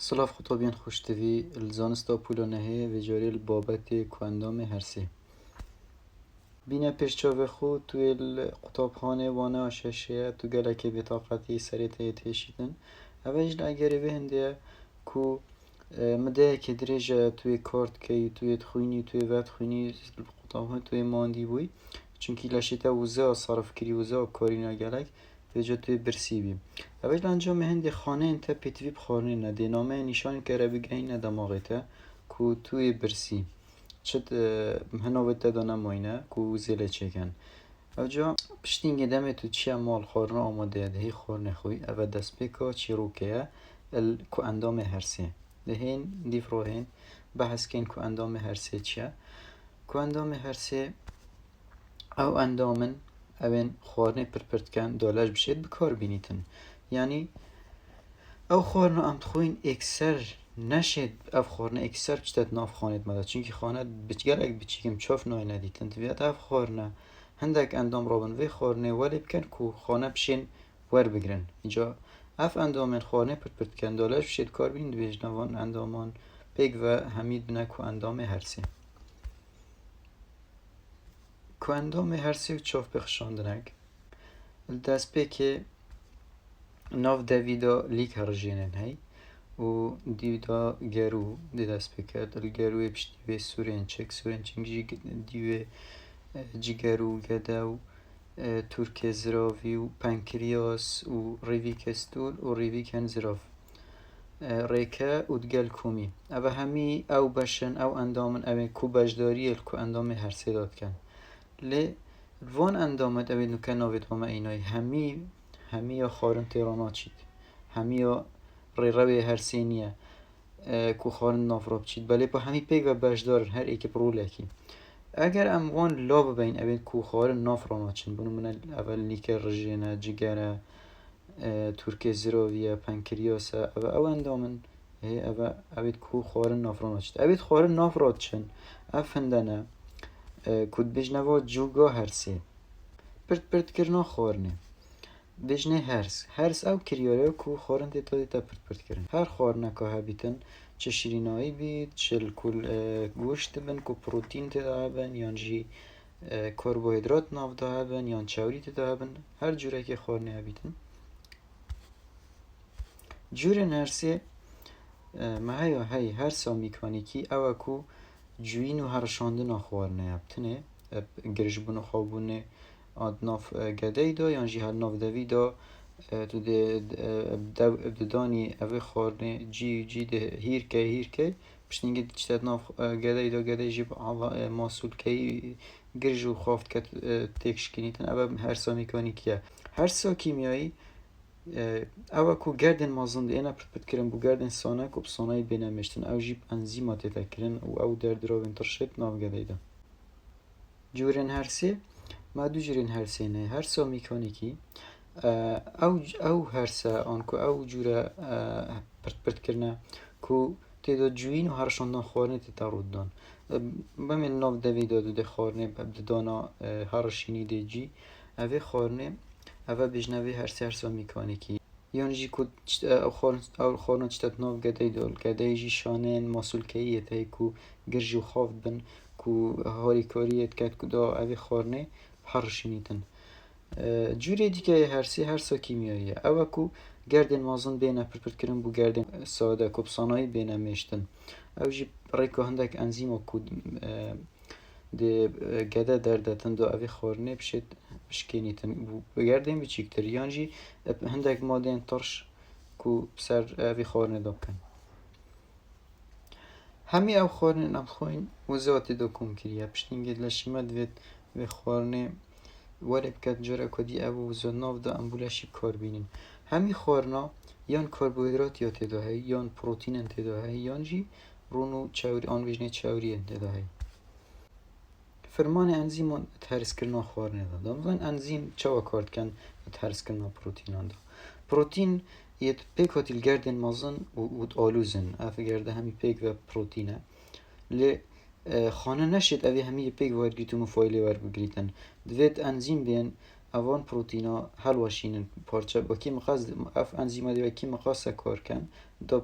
سلاف خطابین خوشتوی الزانستا پولانهی و جاری البابت کواندام هرسی بینه پیشچاو خود توی القطابخانه وانه آششه تو گلک بطاقتی سریته تیشیدن اوش اگر به هنده کو مده که درجه توی کارت که توی تخوینی توی وقت خوینی قطابخانه توی ماندی بوی چونکی لشیتا وزا صرف کری وزا کارینا گلک به جا توی برسی بیم اول انجام هندی خانه انت پیتوی بخارنه نده نامه نشان که رو بگهی ندماغی تا کو توی برسی چت هنوت دانا ماینه کو زیل چکن اوجا پشتینگه دمه تو چی مال خورنا آماده دهی خورنه خوی او دست بکا چی رو که کو اندام هرسه دهین دیفروهین بحث کن کو اندام هرسه چیه کو اندام هرسه او اندامن اوین خورنه پرپرت کن دالش بشید بکار بینیتن یعنی او خورنه ام تخوین اکثر نشد اف خورنه اکثر بچتت ناف خانت مدد چونکی خانه بچگرک بچیکم چاف نوی ندیتن تبیت اف خورنه هندک اندام رابن وی خورنه ولی بکن کو خانه بشین ور بگرن اینجا اف اندامن خورنه پرپرت کن دالش بشید کار بین دویج نوان اندامان پیگ و همید بنا کو اندام هرسی کو اندام هرسی چاف بخشاندنک دست به که ناف دویدا لیک هرجینن هی و دیودا گرو دی دست بکرد الگروی پشت دیوی سورین چنگ دیوی جگرو گده و ترک زرافی و پنکریاس و ریوی کستول و ریوی کن زراف ریکه و دگل کومی او همی او بشن او اندامن او کو بجداری کو اندام هر سیداد کن لی وان اندامت او نکن ناوید همه اینای همی یا خارن تیرانا چید همی یا ری روی هر سینیه کو خارن نافراب چید بله با همی پیگ و بجدارن هر ایک برو لکی اگر ام وان لا ببین اوید کو خارن نافرانا چین بونو من اول لیک رژینه جگره ترک زراویه پنکریاسه او اندامن اوید کو خارن نافرانا چید اوید خارن نافراد چین افندنه کود بجنوا جوگا هرسی پرت کرنا خارنه بجنه هرس او کریاره کو خورن دیتا پرت کرن هر خورنه که هبیتن چه شیرینایی بید چه کل گوشت بن کو پروتین تدا هبن یان جی کربوهیدرات ناف دا هبن یان چاوری تدا هبن هر جوره که خورنه هبیتن جورن هرسه مهیا هی هرسا میکانیکی او کو جوین و هرشاندن خورنه هبتنه گرش بونو خوابونه آد ناف گدای دا یان جی هر ناف دوی دا تو ده دانی اوه خورنه جی ده هیر که پشتینگه چتت ناف گدای جیب ماسول که گرج و خافت کت تکش کنیتن اوه هر سا میکانیکیه هر سا کیمیایی اوه کو گردن مازن ده اینا پرت کرن بو گردن سانه کو بسانه بینمشتن او جیب انزیمات تکرن و او در دراوین ترشت ناف گدای دا جورن هرسی ما دو جورن هرسی نه هر سا میکانیکی او هرسا آنکو او جوره پرت کرنه کو تیدا جوین و هرشاندن خورنه تیدا رود دان بمین ناف دوی دادو ده خورنه بدانا هرشینی ده جی اوه خورنه اوه بجنوه هرسا میکانیکی یعنی جی کو او خورنه چتت ناف گدای دال گدای جی شانین ماسول کهیه تایی کو گرجی و خافت بن کو هاری کاریت کد کو دا اوه خورنه هرشینی تن جوری دیگه هرسا کیمیاییه اوه کو گردن مازن بینه پرپرت کرن بو گردن ساده کبسانایی بینه میشتن او جی ریکو هندک انزیم و کود ده گده دردتن دو اوه خورنه بشید بشکنیتن بو گردن بچیکتر یان جی هندک مادین ترش کو بسر اوه خورنه داب کن همی او خورنه نم خوین وزاتی دو کم کریه پشتینگه لشیمه دوید و خورنه ولی بکت جره کدی او زناف دا امبولشی کار بینین همی خورنا یان کربوهیدرات یا تداهی یان پروتین تداهی یان جی رونو چاوری آن ویژنه چاوری تداهی فرمان انزیم ترس کرنا خورنه دا مثلا انزیم چوا کارد کن ترس کرنا پروتین دا پروتین یت پیک هاتیل گردن مازن و آلوزن افه گرده همی پیک و پروتینه لی خانه نشد اوی همی پیک وارد گریتون و فایلی وارد بگریتن دوید انزیم بین اوان پروتینا هلوشینن پارچه وکی مخاز اف انزیما دی وکی مخاز کار کن دا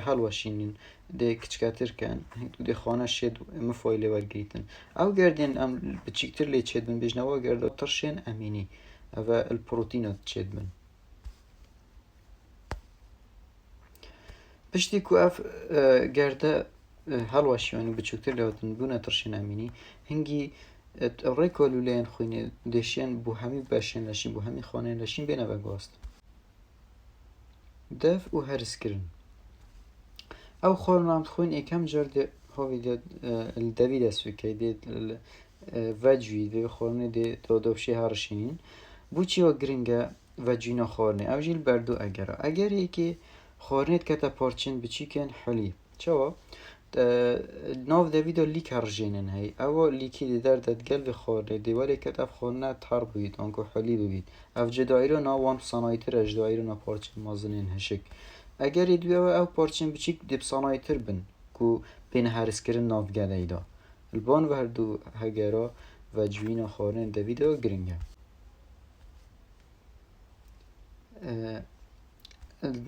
هلوشینن دی کچکتر کن دی خانه شد مفایله ورگیتن او گردین ام بچیکتر لی چید بن بجنوا گرد ترشین امینی و البروتینات چید بن پشتی کو اف گرده هلوشیانی بچیکتر لیاتن بونه ترشین امینی هنگی اوری کالولین خوینه دشین بو همی باشن لشین بو همی خانه لشین بینه بگوست دف او هرس کرن او خورن عم خوین اکم جرد هاوی داد الدوی دست فکر دید وجوی دی خورنه دی دادوشی هرشینین بو چی و گرینگه وجوینا خورنه او جیل بردو اگر یکی خورنه کتا پارچن بچی کن حلی چوا ناف دویدو لیک هرجینن هی او لیکی دی در دادگل و خورنه دیوالی کتا خورنه تر بوید آنکو حلی بوید او جدایرو نا وان صنایتر اجدایرو نا پارچن مازنین هشک اگر ایدوی او پارچن بچیک دیب صنایتر بن کو بین هرس کرن ناف گله ایدا البان و هر دو هگرا و جوینا خورنه دویدو گرینگه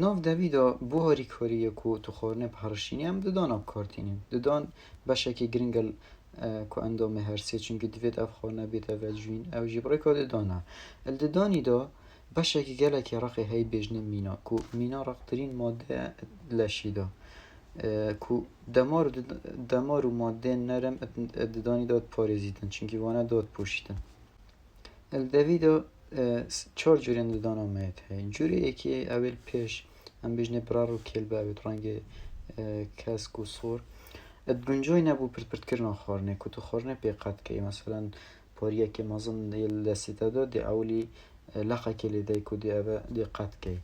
ناف دویدا بو هاری کاریه کو تو خورنه بهرشینی هم ددان اب کارتینیم ددان بشکی گرینگل کو اندام هرسی چونکه دوید اف خورنه بیت او جوین او جبره که ددانه الددانی دا بشکی گله که رقی هی بجنه مینا کو مینا رقترین ماده لشیدا کو دمار و ماده نرم ددانی داد پارزیدن چونکه وانه داد پوشیدن الدویدا چهار جورین ددان آمد هی جوری یکی اول پیش هم بجنه برار و کلبه اوید رنگ کسک و سور گنجای نبو پرت کرنا خورنه که تو خورنه پیقت که مثلا پاریه که مازن دستی داد دی اولی لقه کلی دی که دی اوه دی قد که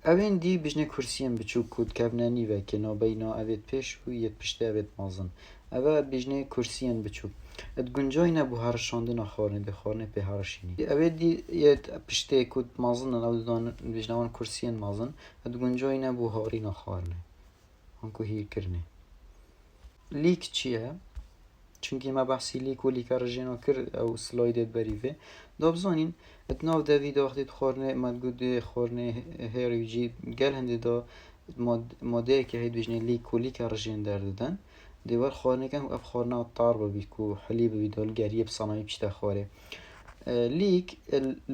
اوین دی بجنه کرسیم بچوک کود کفنانی و که نابینا اوید پیش و ید پشته اوید مازن اوه بجنه کرسیم بچوک گنجای نبو هرشاندن خورنه دی خورنه پی هرشینی اوید دی ید پشته کود مازن او دان بجنه وان کرسیم مازن گنجای نبو هاری نخورنه هنکو هیر کرنه لیک چیه؟ چونکه ما بحثی لیک و لیک رجینا کرد او سلایدت بریوه دابزانین اتناف دوید وقتی خورنه مدگود خورنه هیرویجی گل هنده دا ماده که هید بجنه لیک و لیک رجین دردن دیوار خورنه کن اف خورنه طار ببید که حلی ببید و گریه بصنایی بچتا خوره لیک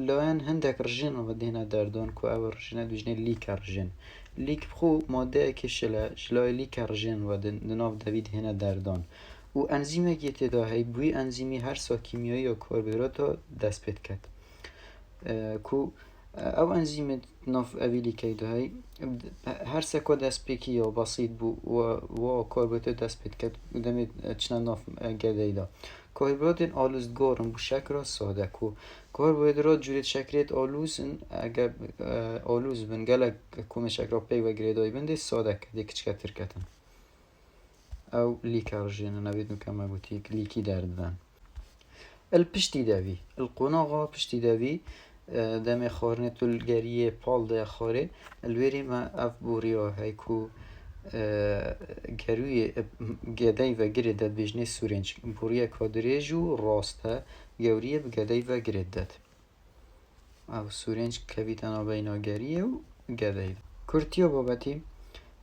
لاین هندک رجین و دهنه دردان که او رجینه بجنه لیک رجین لیک بخو ماده که شلای لیک رجین و دناف دوید هنه دردان و انزیمه که تدا هی بوی انزیمی هر سا کیمیایی یا کربوهیدرات دست پید کرد کو او انزیم ناف اویلی که دا هی هر سکو دست پیکی یا بسیط بو و کربوهیدرات دست پید کرد دمی چنان ناف گده دا کربوهیدرات آلوزگارن بو شکر ساده کو کربوهیدرات جوریت شکریت آلوزن اگر آلوز بن گله کوم شکر پی و گریدای بنده ساده کده کچکتر کتن او لیکارجین نبید نکمه گوتی لیکی دردن الپشتی دوی القناغا پشتی دوی دم خورنه تلگریه پال ده خوره الوری ما اف بوریا هیکو گروی گدای و گرد داد بجنه سورنج بوریا کادریجو راسته گوریه بگدای و گرد داد او سورنج کویتنا بینا گریه و گدای کرتیا بابتی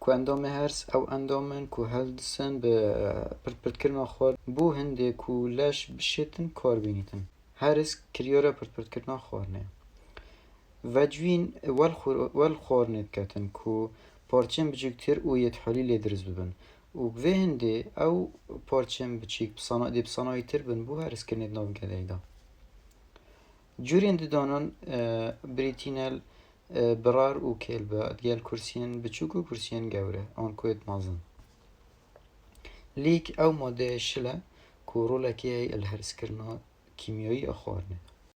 کو اندام هرس او اندامن کو هلدسن به پرت کرنا خور بو هنده کو لش بشتن کار بینیتن هرس کریارا پرت کرنا خورنه وجوین ول خورنه کتن کو پارچم بجکتر او یت حلیل درز ببن و به هنده او پارچم بچیک دی بصنایتر بن بو هرس کرنید ناو گده دا جورین دانان بریتینل برار و کلبه دیال کرسیان بچوک و کرسیان گوره آن کویت مازن لیک او ماده شله کورولا که الهرس کرنا کیمیایی اخوارنه